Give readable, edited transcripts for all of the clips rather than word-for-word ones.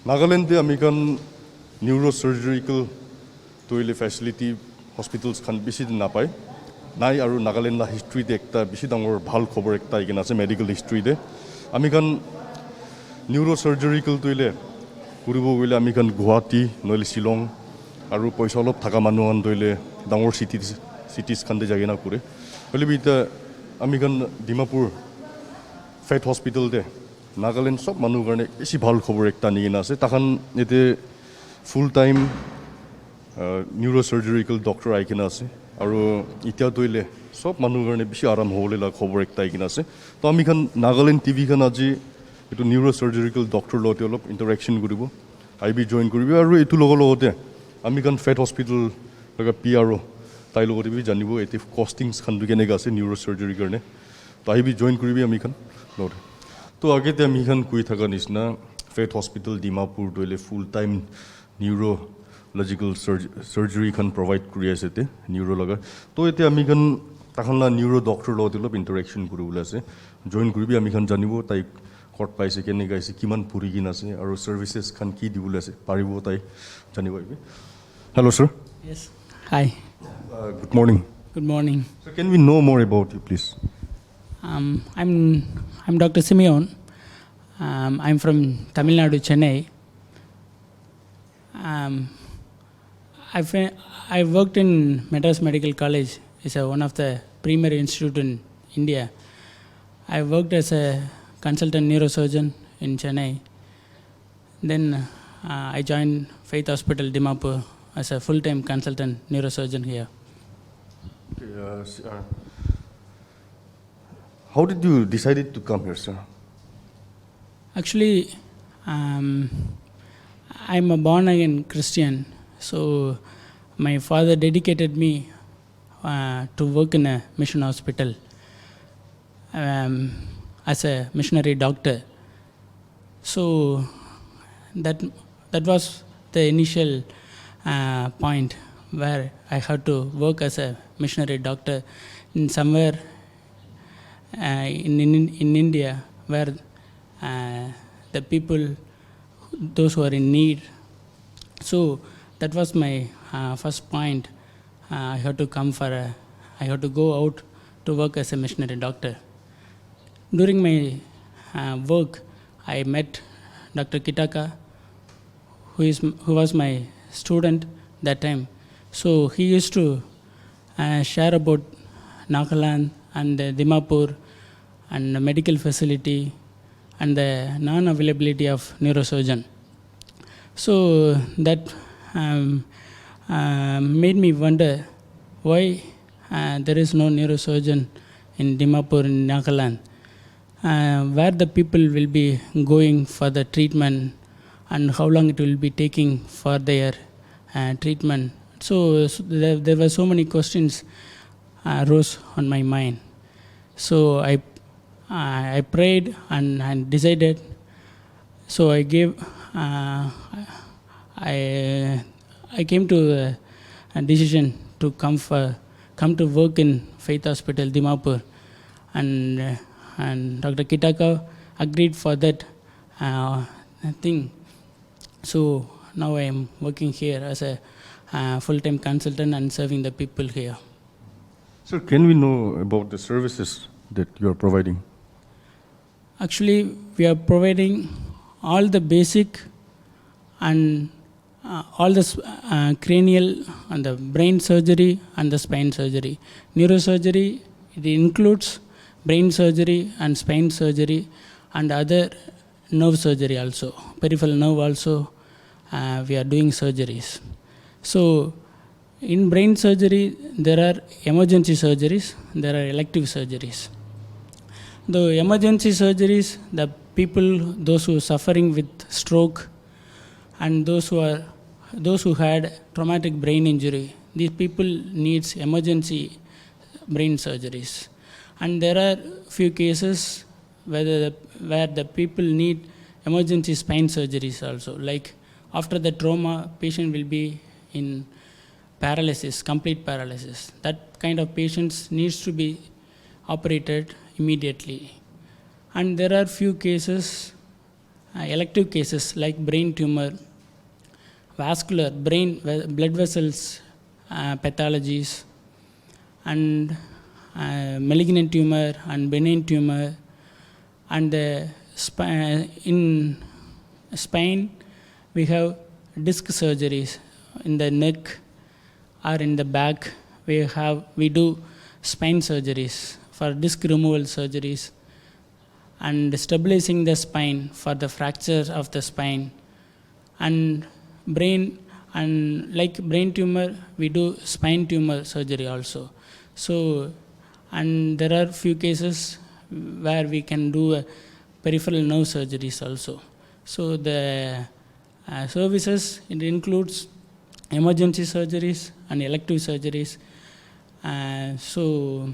Nagaland American neurosurgical toile facility hospitals can bisi napai. Nai aru Nagaland la history de ekta bisi dangor bhal khobor ekta igena ase medical history de. American neurosurgical toile kuribo gole American Guwahati noile Shillong aru poisa olop thaka manuhan toile dangor cities kan de jagena kure. Hole bi ta American Dimapur Fate Hospital de Nagaland sob manu garne esi bhal khobor ekta nigena ase takhan ete full time neurosurgical doctor aikena ase aru itia toile sob manu garne bishi aram hole la khobor ekta aikena ase to ami khan Nagaland TV khan aji etu neurosurgical doctor lote olop interaction koribo IB join koribo aru etu logote ami khan Fate Hospital laga PRO tai logote bi janibo ete costings khan du kenega ase neurosurgery karne to IB join koribi ami khan lote to age te ami khan kui thaka nisna Fate Hospital Dimapur toile full time neurological surgery can provide curiosity neuro laga to ete ami kan takhan la neuro doctor lo dilop interaction kuribula ase join kuribi ami kan janibo tai court paise kene gaise kiman puri gina ase aru services kan ki dibula ase paribo tai janibo hello sir Yes, hi, good morning good morning. so can we know more about you please I'm Dr. Simeon. I'm from Tamil Nadu, Chennai. I worked in Madras Medical College. It's one of the premier institute in India. I worked as a consultant neurosurgeon in Chennai. Then I joined Faith Hospital Dimapur as a full-time consultant neurosurgeon here. how did you decided to come here sir Actually, I'm a born-again Christian, so my father dedicated me to work in a mission hospital as a missionary doctor. So that was the initial point where I had to work as a missionary doctor in somewhere in India where the people, those who are in need. So that was my first point. I had to go out to work as a missionary doctor. During my work, I met Dr. Kitaka, who was my student that time. So he used to share about Nagaland and Dimapur and the medical facility and the non-availability of neurosurgeon. So that made me wonder why there is no neurosurgeon in Dimapur in Nagaland, where the people will be going for the treatment and how long it will be taking for their treatment. So there were so many questions rose on my mind. So I prayed and decided. So I came to a decision to come to work in Faith Hospital Dimapur, and Dr. Kitaka agreed for that thing. So now I am working here as a full-time consultant and serving the people here. sir can we know about the services that you are providing Actually, we are providing all the basic and all the cranial and the brain surgery and the spine surgery. Neurosurgery, it includes brain surgery and spine surgery and other nerve surgery also. Peripheral nerve also, we are doing surgeries. So, in brain surgery, there are emergency surgeries, there are elective surgeries. The emergency surgeries, the people, those who are suffering with stroke and those who had traumatic brain injury, these people needs emergency brain surgeries. And there are few cases where the people need emergency spine surgeries also. Like after the trauma, patient will be in paralysis, complete paralysis. That kind of patients needs to be operated immediately. And there are few cases elective cases like brain tumor, vascular, blood vessels, pathologies, and malignant tumor and benign tumor, and in spine we have disc surgeries in the neck or in the back. We do spine surgeries for disc removal surgeries and stabilizing the spine for the fracture of the spine, and brain, and like brain tumor we do spine tumor surgery also. So, and there are few cases where we can do peripheral nerve surgeries also. So the services, it includes emergency surgeries and elective surgeries. So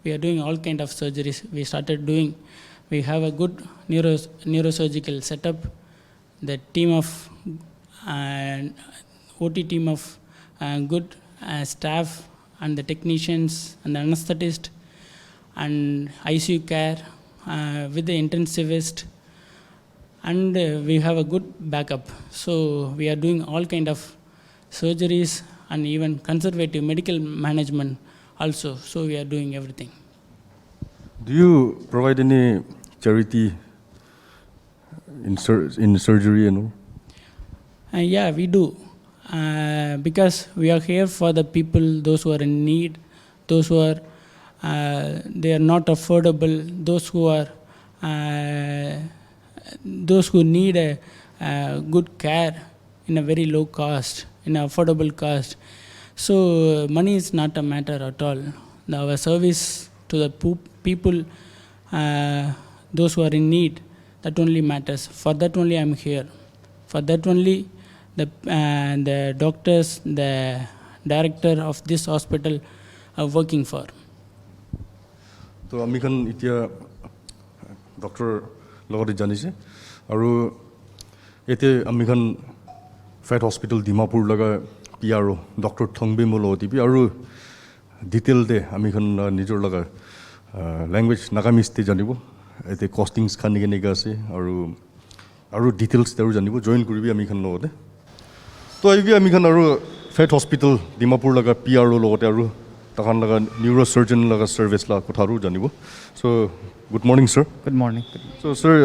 we are doing all kind of surgeries. We have a good neurosurgical setup. The team of OT team of good staff, and the technicians and the anesthetist and ICU care with the intensivist, and we have a good backup. So we are doing all kind of surgeries and even conservative medical management also. So we are doing everything. Do you provide any charity in surgery and all? Yeah, we do. Because we are here for the people, those who are in need, those who are they are not affordable, those who need a good care in a very low cost, in an affordable cost. So money is not a matter at all. Our service to the people, those who are in need, that only matters. For that only I am here. For that only the doctors, the director of this hospital are working for. So আমি খান এতিয়া doctor লগতে জানিছে আৰু এতে আমি খান ফেট hospital Dimapur লগা পিআৰও doctor থংবে মল দিবি আৰু ডিটেইল দে আমি খান নিজৰ লগা ল্যাঙ্গুৱেজ নাগামিস্তে জানিব এতে কস্টিংছ খান কেনেকৈ আছে আৰু ডিটেইলছ তেওঁ জানিব জয়েন কৰিবি আমি খান লগতে তো এইবি আমি খান আৰু ফেট হস্পিটেল ডিমাপুৰ লগা পিআৰও লগতে আৰু তাহান লগা নিউৰোসাৰ্জন লগা সাৰ্ভিস লা কথাৰো জানিব so good morning sir Good morning. So sir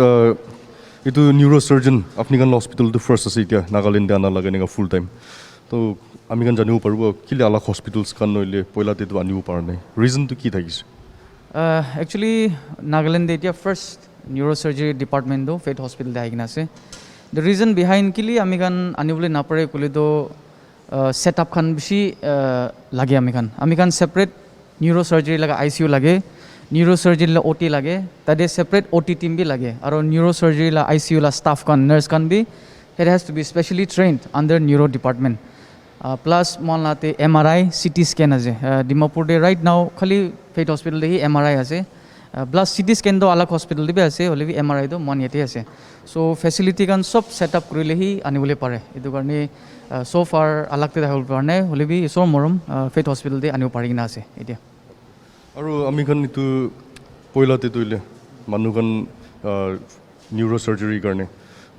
এইটো নিউৰোসাৰ্জন আপুনি খান হস্পিটেলটো ফাৰ্ষ্ট আছে এতিয়া নাগালেণ্ডে আনা লাগে নেগা ফুল টাইম তো আমি খান জানিব পাৰিব কিলে আলাক হস্পিটেলছ খান নইলে পইলাতেতো আনিব পৰা নাই ৰিজনটো কি থাকিছে Actually, Nagaland India first neurosurgery department do Fate Hospital diagnosis. The reason behind kili amikan anibule napare kulido setup khan bishi lage amikan separate neurosurgery laga ICU lage, neurosurgery la OT lage, tade separate OT team bi lage, aro neurosurgery la ICU la staff khan nurse khan bi it has to be specially trained under neuro department. Plus mon late MRI CT scan ase Dimapur de right now khali Fate Hospital de hi MRI ase plus CT scan do alak hospital de bi ase hole bi MRI do mon yete ase so facility kan sob setup kurile hi anibole pare edu karne so far alak te dahul parne hole bi so morom Fate Hospital de anibo pari na ase etia aru ami khan itu poilate toile manu kan neurosurgery karne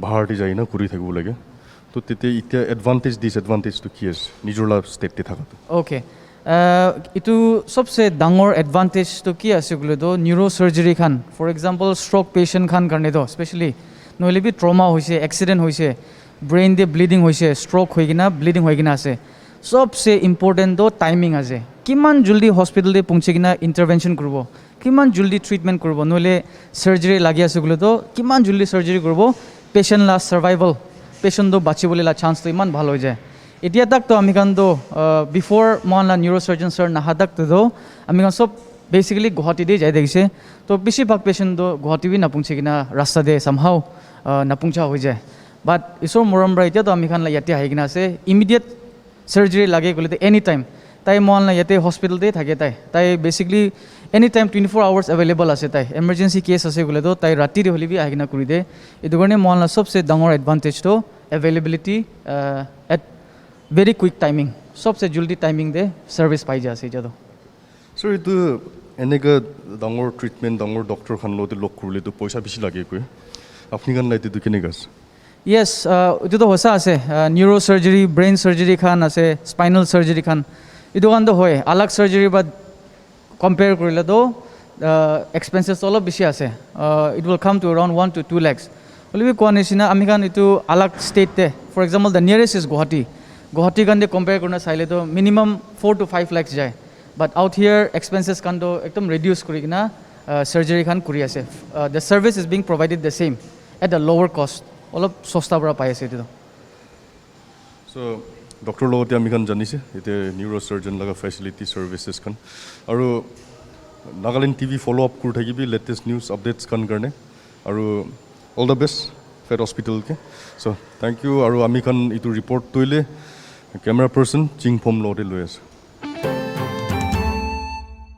bahar ti jai na kuri thakibo lage তো তেতে ইতিয়া advantage ডিসএডভান্টেজ তো কি আছে নিজৰলা ষ্টেটতে থাকাটো ওকে ইটো সবসে ডাঙৰ advantage তো কি আছে গুলো তো নিউৰোসাৰ্জাৰী খান ফৰ এক্সাম্পল ষ্ট্ৰোক পেশেন্ট খান কাৰণে তো স্পেশালি নহলে বি ট্ৰমা হৈছে এক্সিডেন্ট হৈছে ব্ৰেইন দে ব্লিডিং হৈছে ষ্ট্ৰোক হৈ কিনা ব্লিডিং হৈ কিনা আছে সবসে ইম্পৰ্টেন্ট তো টাইমিং আছে কিমান জলদি হস্পিটেল দে পৌঁছে কিনা ইন্টাৰভেনশন কৰিব কিমান জলদি ট্ৰিটমেন্ট কৰিব নহলে সাৰ্জাৰী লাগি আছে গুলো তো কিমান জলদি সাৰ্জাৰী কৰিব পেশেন্ট লা সাৰ্ভাইভাল পেশেন্ট তো বাচিবলৈ লা চান্স তো ইমান ভাল হৈ যায় এতিয়া তাক তো আমি কান তো বিফোৰ মন লা নিউৰোসাৰ্জন স্যাৰ নাহা তাক তো আমি কান সব বেসিক্যালি গুৱাহাটী দে যাই দেখিছে তো বেছিভাগ পেশেন্ট তো গুৱাহাটী বি নাপুংছে কিনা ৰাস্তা দে সামহাও নাপুংচা হৈ যায় বাট ইছৰ মৰমৰা এতিয়া তো আমি কান লা ইয়াতে আহি কিনা আছে ইমিডিয়েট সাৰ্জাৰী লাগে গলে এনি টাইম তাই মন লা ইয়াতে হস্পিটেল দে থাকে তাই basically any time 24 hours available আছে তাই এমাৰ্জেন্সি কেছ আছে গলে তো তাই ৰাতি দে হলি বি আহি কিনা কৰি দে এটো কাৰণে মন লা সবসে ডাঙৰ এডভান্টেজ তো availability at very quick timing सबसे जल्दी टाइमिंग दे सर्विस पाई जा से जदो सर इतो এনেকা ডাঙৰ ট্ৰিটমেন্ট ডাঙৰ ডক্টৰ খান লতে লক কৰিলে তো পইচা বেছি লাগে কই আপুনি খান লাইতে তো কেনেকৈ আছে Yes, itu hosa ase neurosurgery, brain surgery khan ase, spinal surgery khan. Itu kan to hoy, alag surgery but compare korile to expenses all bishi ase. It will come to around 1 to 2 lakhs. Olibi koan esina ami khan itu alag state te. For example, the nearest is Guwahati. Guwahati kan de compare korna saile to minimum 4 to 5 lakhs jay. But out here expenses kan to ekdom reduce kori kina surgery khan kuri ase. The service is being provided the same at a lower cost. অলপ সস্তা পৰা পাই আছে এইটো so doctor লগতে আমি খান জানিছে এতে neuro সাৰ্জন লগা ফেসিলিটি সাৰ্ভিসেস খান আৰু নাগালেণ্ড টিভি ফলো আপ কৰি থাকিবি লেটেষ্ট নিউজ আপডেটছ খান কাৰণে আৰু অল দ্য বেষ্ট ফেট হস্পিটেল কে সো থ্যাংক ইউ আৰু আমি খান ইটো ৰিপৰ্ট তৈলে কেমেৰা পাৰ্সন চিং ফম লগতে লৈ আছে